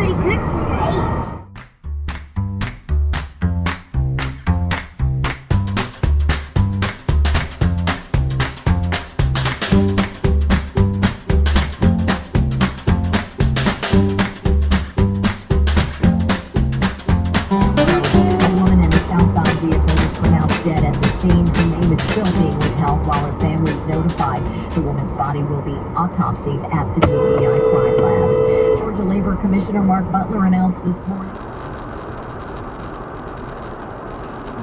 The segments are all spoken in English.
pretty good age. The woman's body will be autopsied at the GBI crime lab. Georgia Labor Commissioner Mark Butler announced this morning.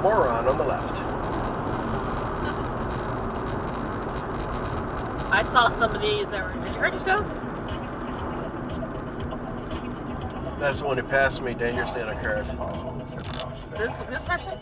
Moron on the left. I saw some of these that were. Did you hurt yourself? That's the one who passed me dangerously on a curve. This person?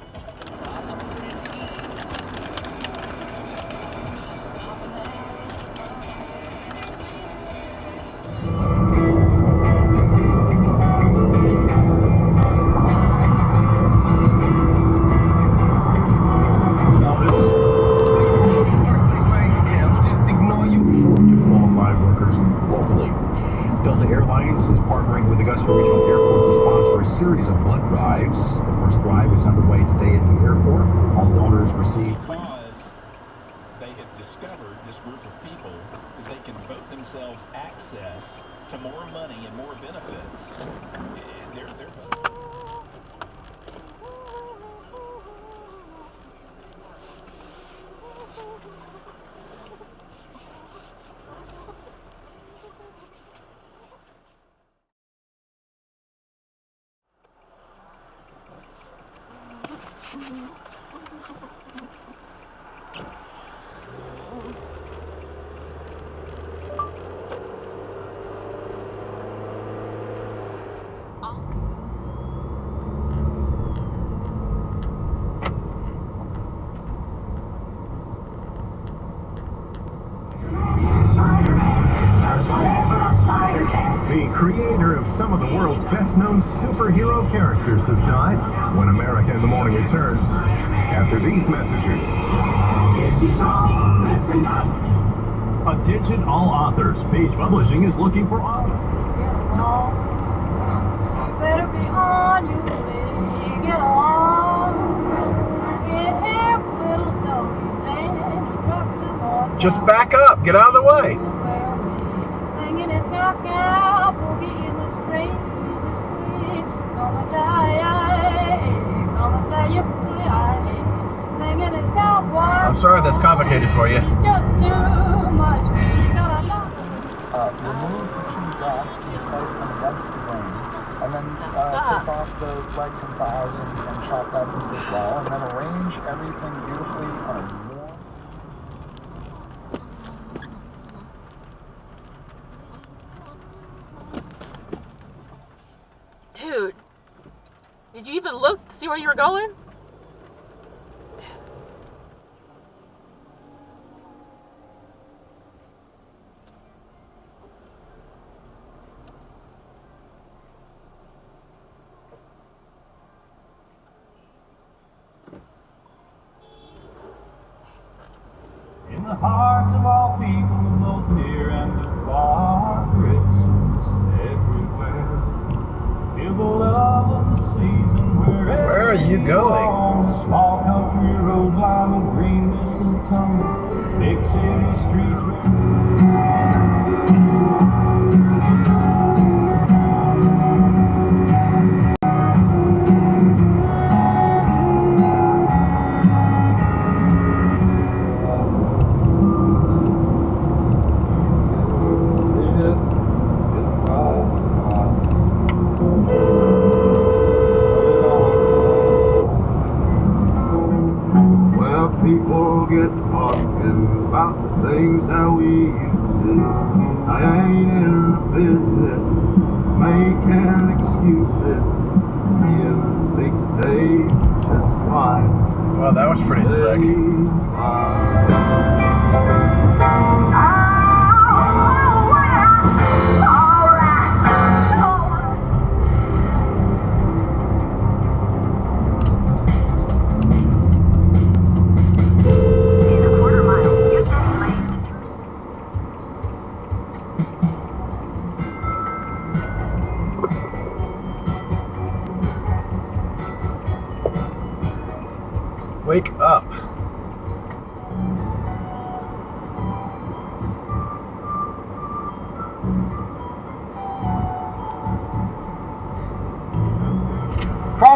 Regional Airport to sponsor a series of blood drives. The first drive is underway today at the airport. All donors receive. Because they have discovered, this group of people, that they can vote themselves access to more money and more benefits. They're The creator of some of the world's best-known superhero characters has died. When America in the Morning returns after these messages. Attention all authors. Page Publishing is looking for authors. Better be on your way. Get on. Get here, little doggy. Just back up. Get out of the way. Singing it back out. Boogie in the street. Gonna die. Gonna die you fly. Singing it cowboy. I'm sorry that's complicated for you. It's just too much. You gotta love it. Remove the two grafts and slice them against the grain. And then take off the legs and thighs and chop that meat as well. And then arrange everything beautifully on a warm. Dude, did you even look to see where you were going? In the hearts of all people, both near and far, Christmas everywhere. Feel the love of the season wherever. Where are you going? The small country roads lined with green mistletoe, big city streets. People get talking about the things that we used to. I ain't in the business making excuses. Being think they just fine. Well, that was pretty slick.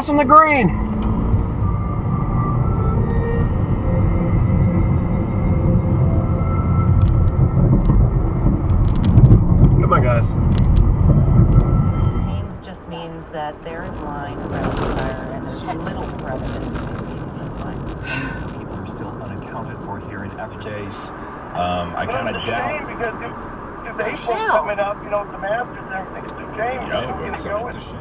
crossing the green. Come on, guys. Names just means that there is line around the tire and there's little prevalence in these lines. Some people are still unaccounted for here in FHD's. I kind of doubt. Because if the April's coming up, you know, the Masters and everything's too changed. Yeah, it's a shame.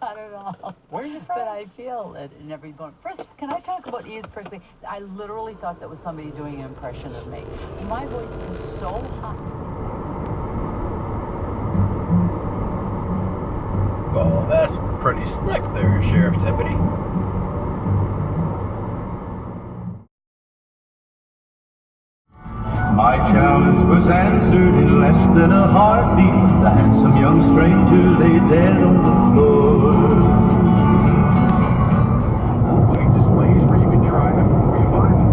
Not at all. Where are you from? But I feel it in every going. First, can I talk about Ian's personally? I literally thought that was somebody doing an impression of me. My voice was so hot. Well, that's pretty slick there, Sheriff's Deputy. My challenge was answered in less than a heartbeat. The handsome young stranger lay dead on the floor. Full-plate displays where you can try them before you buy them.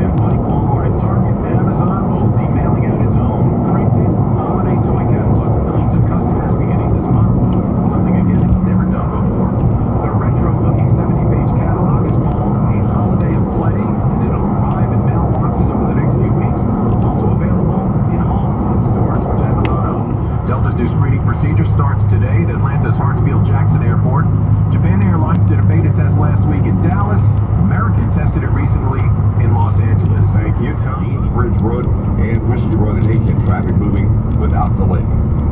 And like Walmart and Target and Amazon will be mailing out its own printed holiday toy catalog to millions of customers beginning this month. Something again it's never done before. The retro-looking 70-page catalog is called A Holiday of Play, and it'll arrive in mailboxes over the next few weeks. It's also available in Whole Foods stores, which Amazon owns. Delta's new screening procedure starts today at Atlanta's Hartsfield-Jackson Airport. Japan Airlines did a beta test last week in Dallas. American tested it recently in Los Angeles. Thank you, Tom. Bridge Road and Whiskey Road in Aiken, traffic moving without delay.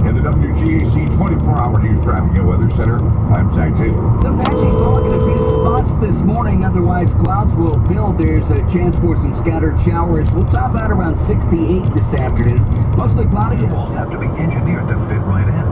In the WGAC 24-hour news traffic and weather center, I'm Zach Taylor. Some patchy fog in a few spots this morning. Otherwise, clouds will build. There's a chance for some scattered showers. We'll top out around 68 this afternoon. Mostly cloudy. Walls have to be engineered to fit right in.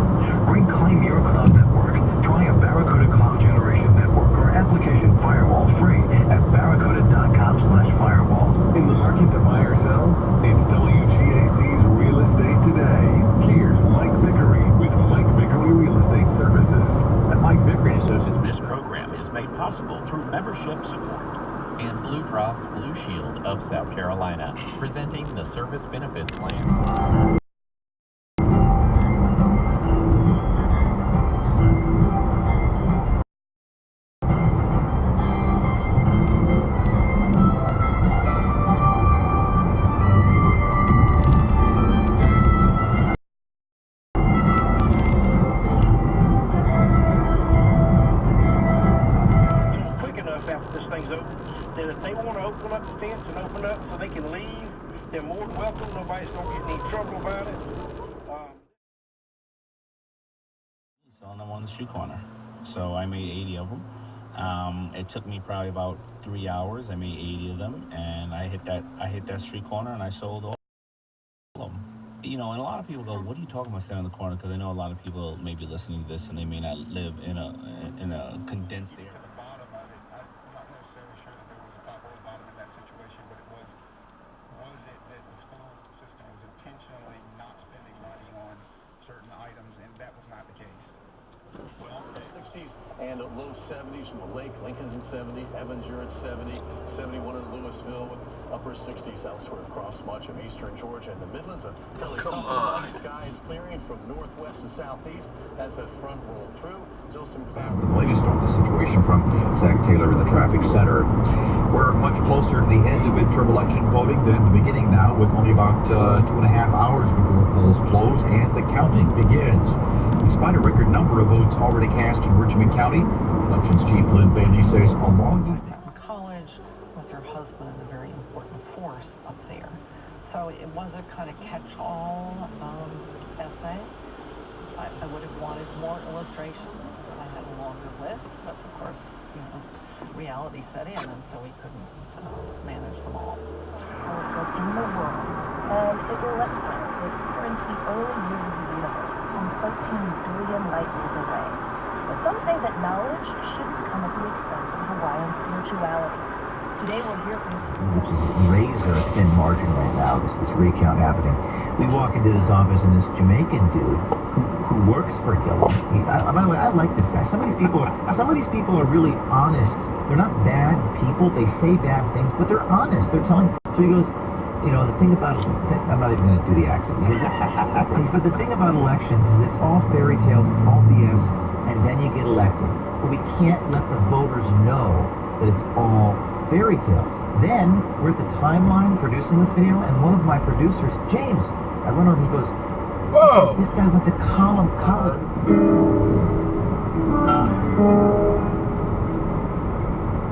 Reclaim your cloud network. Try a Barracuda cloud generation network or application firewall free at barracuda.com/firewalls. In the market to buy or sell? It's WGAC's Real Estate Today. Here's Mike Vickery with Mike Vickery Real Estate Services. At Mike Vickery Associates, this program is made possible through membership support. And Blue Cross Blue Shield of South Carolina, presenting the Service Benefits Plan. Then if they want to open up the fence and open up so they can leave, they're more than welcome. Nobody's going to get in any trouble about it. Selling them on the street corner. So I made 80 of them. It took me probably about 3 hours. I made 80 of them, and I hit that street corner and I sold all of them. You know, and a lot of people go, "What are you talking about standing on the corner?" Because I know a lot of people may be listening to this and they may not live in a condensed area. And low 70s from the lake. Lincoln's at 70, Evans, you're at 70, 71 in Louisville, with upper 60s elsewhere across much of eastern Georgia and the Midlands. A fairly comfortable skies clearing from northwest to southeast as that front rolled through. Still some clouds. The latest on the situation from Zach Taylor in the traffic center. We're much closer to the end of midterm election voting than the beginning now, with only about 2.5 hours before polls close and the counting begins. Despite a record number of votes already cast in Richmond County, Elections Chief Lynn Bailey says along in college with her husband, a very important force up there. So it was a kind of catch-all essay. I would have wanted more illustrations. I had a longer list, but of course, you know, reality set in, and so we couldn't manage them all. Telescope in the world, and it will let scientists peer into the early years of the universe, some 13 billion light years away. But some say that knowledge shouldn't come at the expense of Hawaiian spirituality. Today we'll hear from which is razor thin margin right now. This recount happening We walk into this office and this Jamaican dude who works for Hillary. By the way, I like this guy. Some of these people are really honest. They're not bad people. They say bad things, but they're honest. They're telling. So he goes, you know, the thing about, I'm not even going to do the accent. He said the thing about elections is it's all fairy tales, it's all BS, and then you get elected. But we can't let the voters know that it's all fairy tales. Then we're at the timeline producing this video, and one of my producers, James, I run over and he goes, whoa! This guy went to college.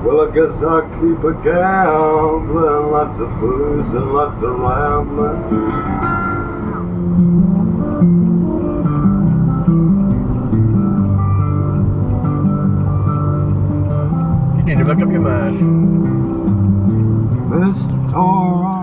Well, I guess I'll keep a gambling, lots of booze and lots of rambling. You need to make up your mind. Mr. Torrance.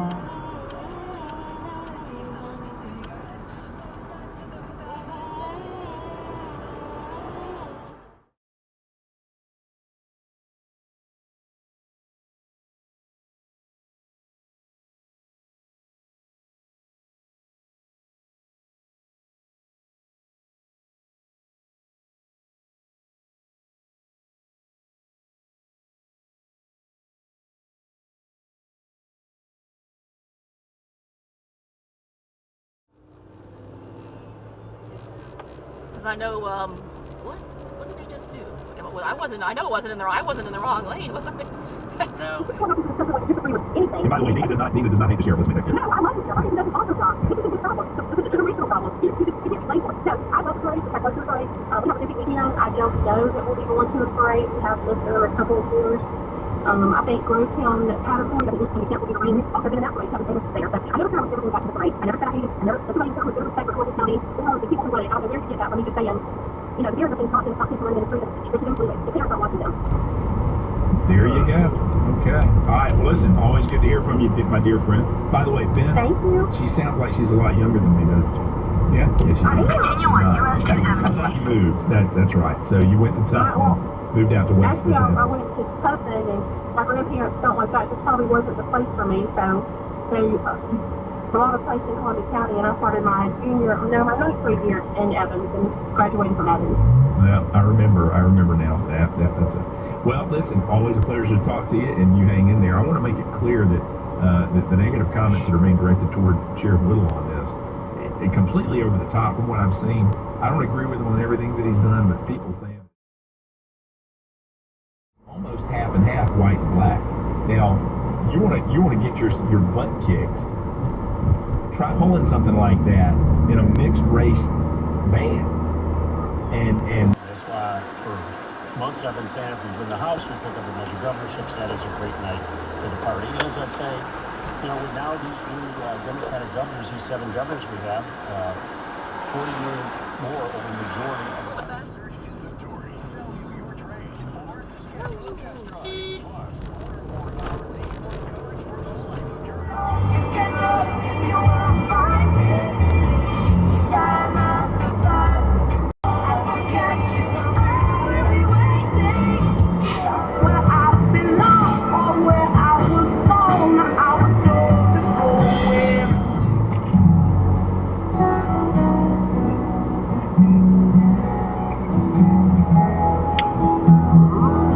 I know, what did they just do? I know it wasn't in the wrong lane, was I? No. And by the way, Nina does not hate the sheriff. Let's make that clear. No, I love the sheriff. He does an awesome job. It's a good problem. It's a regional problem. He explains it. No, I love the parade. I go to the parade. We have a big weekend. I don't know that we'll be going to the parade. We have lived there a couple of years. I think Grovetown, Patterson, but we can't be around. Also been an outbreak. Haven't been there. But I never said I was ever going back to the parade. I never said I hated it. I never, somebody said I was going to stay for Corbin County. The people who wanted, I don't know where to get that. Let me just say, you know, here's the thing, talking about people running in the street. They can believe it. The parents aren't watching them. There you go. Okay. All right. Well, listen, always good to hear from you, my dear friend. By the way, Ben. Thank you. She sounds like she's a lot younger than me, doesn't she? Yeah. Yeah, she I continue on US 278. I thought you moved. That's right. So you went to Tupman, moved out to West. Actually, I went to Tupman, and my grandparents felt like that just probably wasn't the place for me, so they bought a place in Columbia County, and I started my my ninth grade year in Evans, and graduated from Evans. Well, I remember now. That's it. Well, listen, always a pleasure to talk to you, and you hang in there. I want to make it clear that the negative comments that are being directed toward Sheriff Little on this, it completely over the top from what I've seen. I don't agree with him on everything that he's done, but people saying almost half and half, white and black. Now, you want to get your butt kicked. Try pulling something like that in a mixed race band, and that's why for months I've been saying if we win the House, we pick up a bunch of governorships. That is a great night for the party. And as I say, you know, with now these new Democratic governors, these 7 governors we have, 40 million more over the majority of What's that?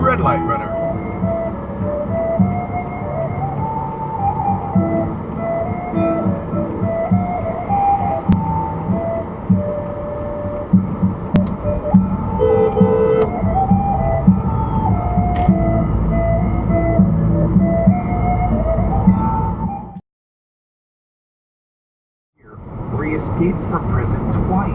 Red light, runner. Where he escaped from prison twice.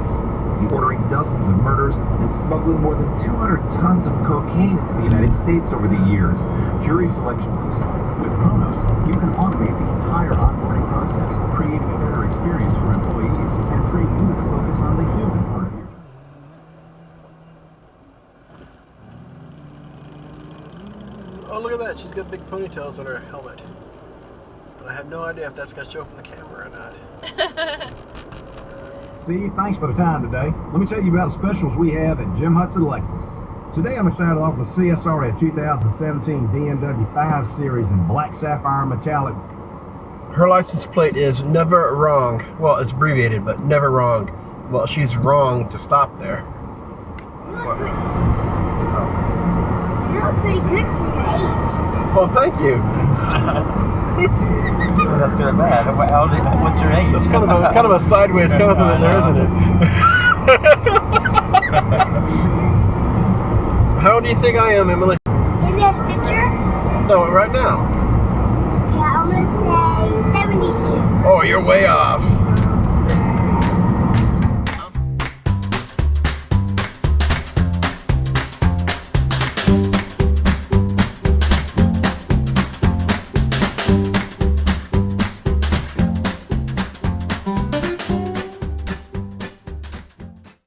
He's ordering dozens of murders and smuggling more than 200 tons of cocaine into the United States over the years. Jury selection with Chronos, you can automate the entire onboarding process, creating a better experience for employees and freeing you to focus on the human part of your job. Oh, look at that. She's got big ponytails on her helmet. And I have no idea if that's going to show up on the camera or not. Steve, thanks for the time today. Let me tell you about the specials we have at Jim Hudson Lexus. Today I'm excited to offer the CSR 2017 BMW 5 Series in black sapphire metallic. Her license plate is never wrong. Well, it's abbreviated, but never wrong. Well, she's wrong to stop there. You look pretty good for your age. Well, thank you. Well, that's good or bad. What's your age? That's kind of a sideways compliment there, isn't it? How old do you think I am, Emily? In this picture? No, right now. Yeah, I'm gonna say 72. Oh, you're way off.